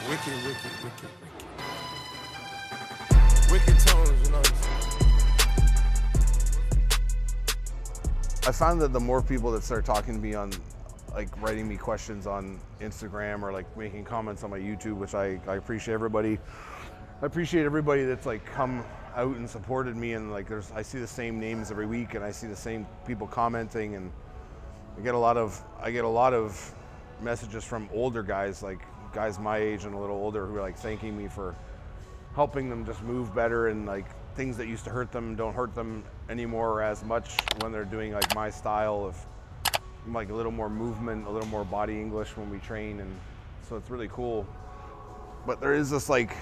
Wicked, wicked, wicked, wicked. Wicked tones, you know. I found that the more people that start talking to me on, like writing me questions on Instagram or like making comments on my YouTube, which I appreciate everybody. I appreciate everybody that's like come out and supported me, and like I see the same names every week and I see the same people commenting, and I get a lot of messages from older guys, like guys my age and a little older, who are like thanking me for helping them just move better, and like things that used to hurt them don't hurt them anymore as much when they're doing like my style of like a little more movement, a little more body English when we train. And so it's really cool. But there is this like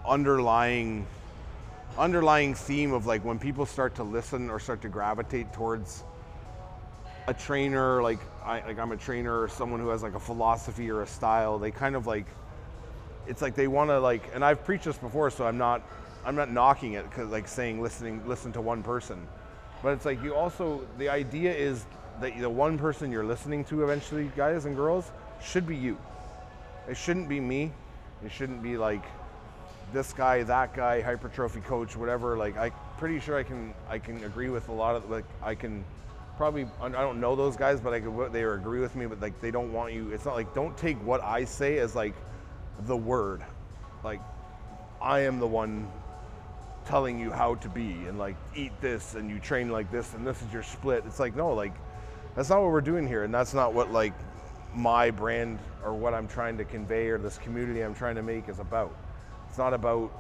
underlying theme of like when people start to listen or start to gravitate towards a trainer, like I'm a trainer or someone who has like a philosophy or a style, they kind of like, it's like they want to like, and I've preached this before, so I'm not knocking it, because like saying listen to one person, but it's like you also, the idea is that the one person you're listening to eventually, guys and girls, should be you. It shouldn't be me. It shouldn't be like this guy, that guy, hypertrophy coach, whatever. Like I'm pretty sure I can agree with a lot of, like I can probably, I don't know those guys, but they agree with me, but like they don't want you, it's not like, don't take what I say as like the word. Like I am the one telling you how to be, and like eat this and you train like this and this is your split. It's like, no, like that's not what we're doing here, and that's not what like my brand or what I'm trying to convey or this community I'm trying to make is about. It's not about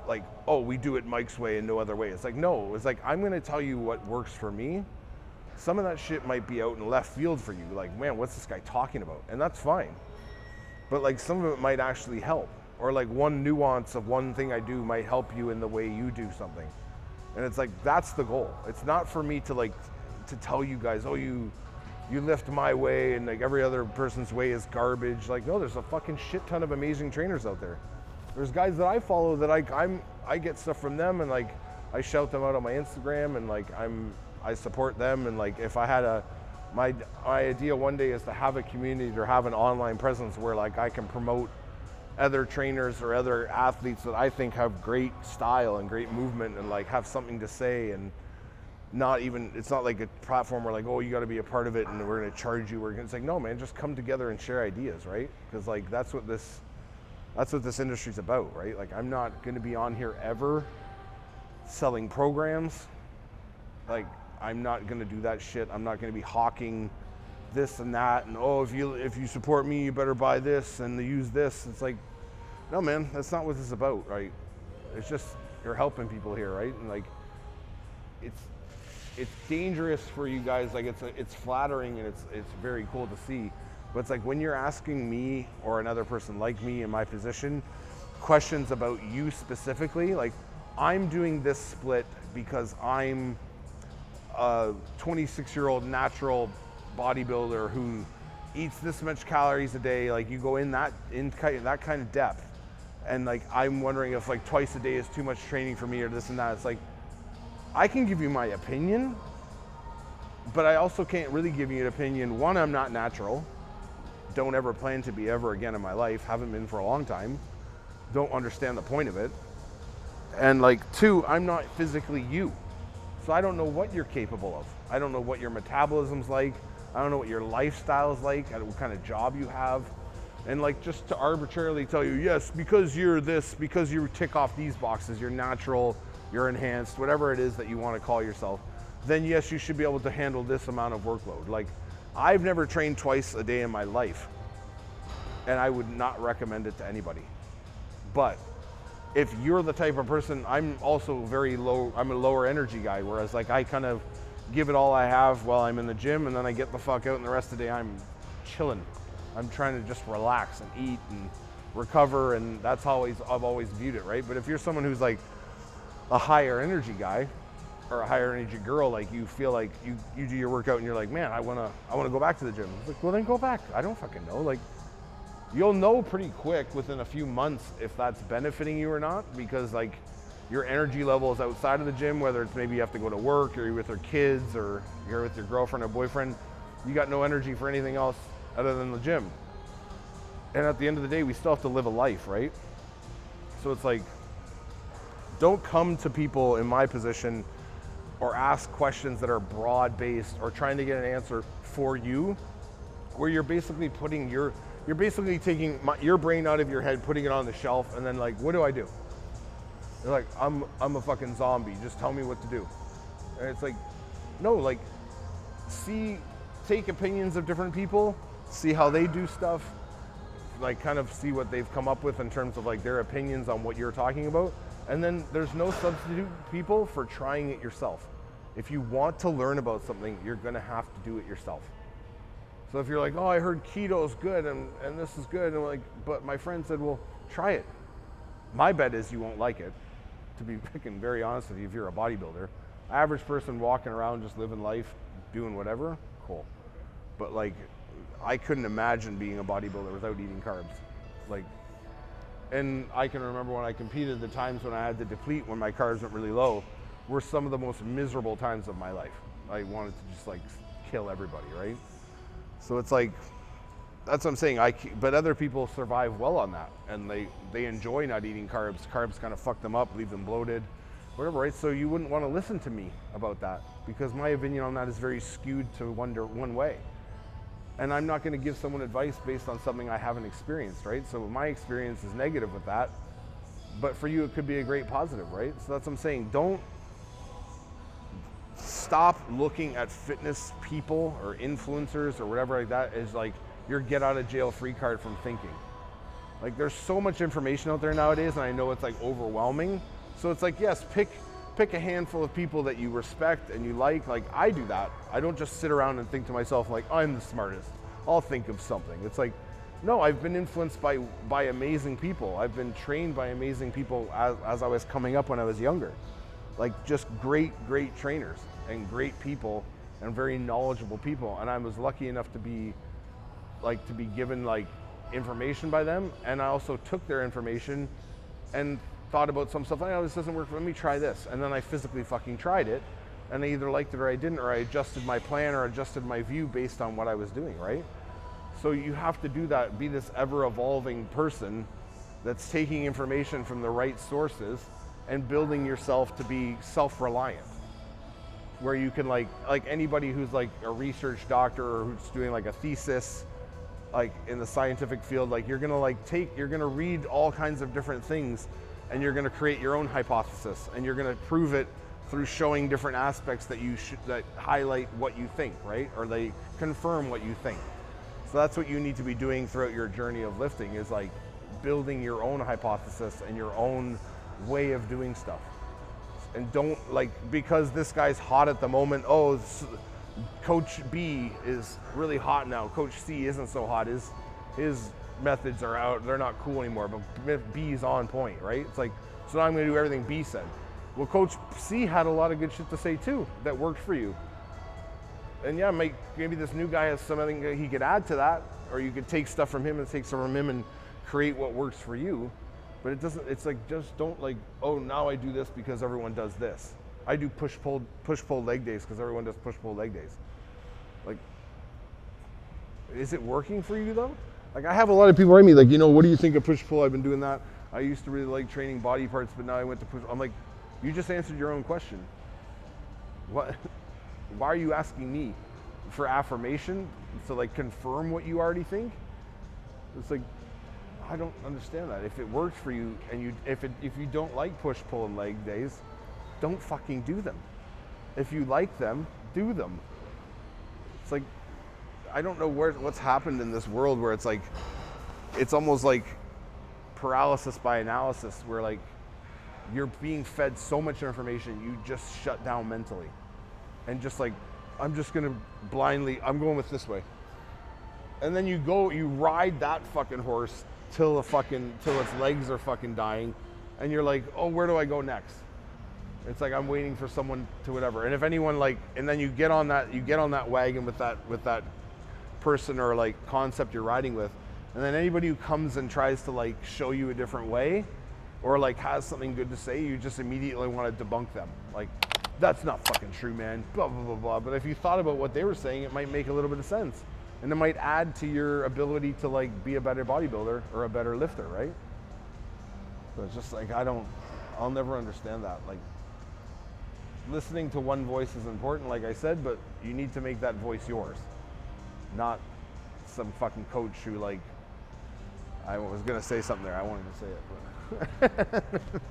like, oh, we do it Mike's way and no other way. It's like, no, it's like, I'm gonna tell you what works for me. Some of that shit might be out in left field for you, like, man, what's this guy talking about? And that's fine, but like some of it might actually help, or like one nuance of one thing I do might help you in the way you do something. And it's like, that's the goal. It's not for me to like to tell you guys, oh, you lift my way and like every other person's way is garbage. Like, no, there's a fucking shit ton of amazing trainers out there. There's guys that I follow that I get stuff from them, and like I shout them out on my Instagram, and like I support them. And like if I had my idea one day is to have a community or have an online presence where like I can promote other trainers or other athletes that I think have great style and great movement, and like have something to say, and not even, it's not like a platform where like, oh, you got to be a part of it and we're going to charge you. It's like, no, man, just come together and share ideas, right? Because like that's what this industry's about, right? Like I'm not going to be on here ever selling programs. Like I'm not going to do that shit. I'm not going to be hawking this and that, and oh, if you support me, you better buy this and use this. It's like, no, man, that's not what this is about, right? It's just, you're helping people here, right? And like it's dangerous for you guys. Like it's flattering and it's very cool to see, but it's like when you're asking me or another person like me in my position questions about you specifically, like I'm doing this split because I'm a 26-year-old natural bodybuilder who eats this much calories a day. Like you go in that kind of depth, and like I'm wondering if like twice a day is too much training for me or this and that. It's like, I can give you my opinion, but I also can't really give you an opinion. One, I'm not natural. Don't ever plan to be ever again in my life. Haven't been for a long time. Don't understand the point of it. And like two, I'm not physically you. So I don't know what you're capable of. I don't know what your metabolism's like. I don't know what your lifestyle is like, what kind of job you have. And like just to arbitrarily tell you, yes, because you're this, because you tick off these boxes, you're natural, you're enhanced, whatever it is that you want to call yourself, then yes, you should be able to handle this amount of workload. Like I've never trained twice a day in my life, and I would not recommend it to anybody. But if you're the type of person, I'm also very low, I'm a lower energy guy, whereas like I kind of give it all I have while I'm in the gym, and then I get the fuck out, and the rest of the day I'm chilling. I'm trying to just relax and eat and recover, and that's always, I've always viewed it, right? But if you're someone who's like a higher energy guy or a higher energy girl, like you feel like you do your workout and you're like, man, I wanna go back to the gym. It's like, well then go back. I don't fucking know. Like you'll know pretty quick within a few months if that's benefiting you or not, because like your energy level is outside of the gym, whether it's maybe you have to go to work or you're with your kids or you're with your girlfriend or boyfriend, you got no energy for anything else other than the gym. And at the end of the day, we still have to live a life, right? So it's like, don't come to people in my position or ask questions that are broad-based or trying to get an answer for you, where you're basically putting you're basically taking your brain out of your head, putting it on the shelf, and then like, what do I do? You're like, I'm a fucking zombie. Just tell me what to do. And it's like, no, like, take opinions of different people, see how they do stuff, like kind of see what they've come up with in terms of like their opinions on what you're talking about. And then there's no substitute, people, for trying it yourself. If you want to learn about something, you're gonna have to do it yourself. So if you're like, oh, I heard keto's good and this is good, and I'm like, but my friend said, well, try it. My bet is you won't like it. To be freaking very honest with you, if you're a bodybuilder, average person walking around just living life, doing whatever, cool. But like, I couldn't imagine being a bodybuilder without eating carbs. Like, and I can remember when I competed, the times when I had to deplete when my carbs went really low were some of the most miserable times of my life. I wanted to just like kill everybody, right? So it's like, that's what I'm saying. But other people survive well on that, and they enjoy not eating carbs. Carbs kind of fuck them up, leave them bloated, whatever, right? So you wouldn't want to listen to me about that, because my opinion on that is very skewed to one way. And I'm not going to give someone advice based on something I haven't experienced, right? So my experience is negative with that, but for you it could be a great positive, right? So that's what I'm saying. Don't stop looking at fitness people or influencers or whatever like that as like your get out of jail free card from thinking. Like, there's so much information out there nowadays, and I know it's like overwhelming. So it's like, yes, pick a handful of people that you respect and you like I do that. I don't just sit around and think to myself like, I'm the smartest, I'll think of something. It's like, no, I've been influenced by amazing people. I've been trained by amazing people as I was coming up when I was younger. Like, just great trainers and great people and very knowledgeable people. And I was lucky enough to be given like information by them. And I also took their information and thought about some stuff. Oh, this doesn't work. Let me try this. And then I physically fucking tried it, and I either liked it or I didn't, or I adjusted my plan or adjusted my view based on what I was doing, right? So you have to do that, be this ever evolving person that's taking information from the right sources and building yourself to be self-reliant, where you can like anybody who's like a research doctor or who's doing like a thesis, like in the scientific field, like you're gonna read all kinds of different things, and you're gonna create your own hypothesis, and you're gonna prove it through showing different aspects that that highlight what you think, right? Or they confirm what you think. So that's what you need to be doing throughout your journey of lifting, is like building your own hypothesis and your own way of doing stuff. And don't like, because this guy's hot at the moment, oh, Coach B is really hot now, Coach C isn't so hot, his methods are out, they're not cool anymore, but B's on point, right? It's like, so now I'm gonna do everything B said. Well, Coach C had a lot of good shit to say too that worked for you. And yeah, maybe this new guy has something he could add to that, or you could take stuff from him and take some from him and create what works for you. But it doesn't, it's like, just don't like, oh, now I do this because everyone does this. I do push-pull leg days because everyone does push-pull leg days. Like, is it working for you though? Like, I have a lot of people write me like, what do you think of push-pull? I've been doing that. I used to really like training body parts, but now I went to push. I'm like, you just answered your own question. What? Why are you asking me for affirmation to like confirm what you already think? It's like, I don't understand that. If it works for you, and if you don't like push-pull and leg days, don't fucking do them. If you like them, do them. It's like, I don't know what's happened in this world where it's like, it's almost like paralysis by analysis, where like you're being fed so much information, you just shut down mentally. And just like, I'm just gonna I'm going with this way. And then you ride that fucking horse till its legs are fucking dying, and you're like, oh, where do I go next? It's like, I'm waiting for someone to whatever. And if anyone and then you get on that wagon with that person or like concept you're riding with, and then anybody who comes and tries to like show you a different way, or like has something good to say, you just immediately want to debunk them. Like, that's not fucking true, man, blah, blah, blah, blah. But if you thought about what they were saying, it might make a little bit of sense. And it might add to your ability to like be a better bodybuilder or a better lifter, right? So it's just like, I'll never understand that. Like, listening to one voice is important, like I said, but you need to make that voice yours, not some fucking coach who, like, I was gonna say something there, I wanted to say it, but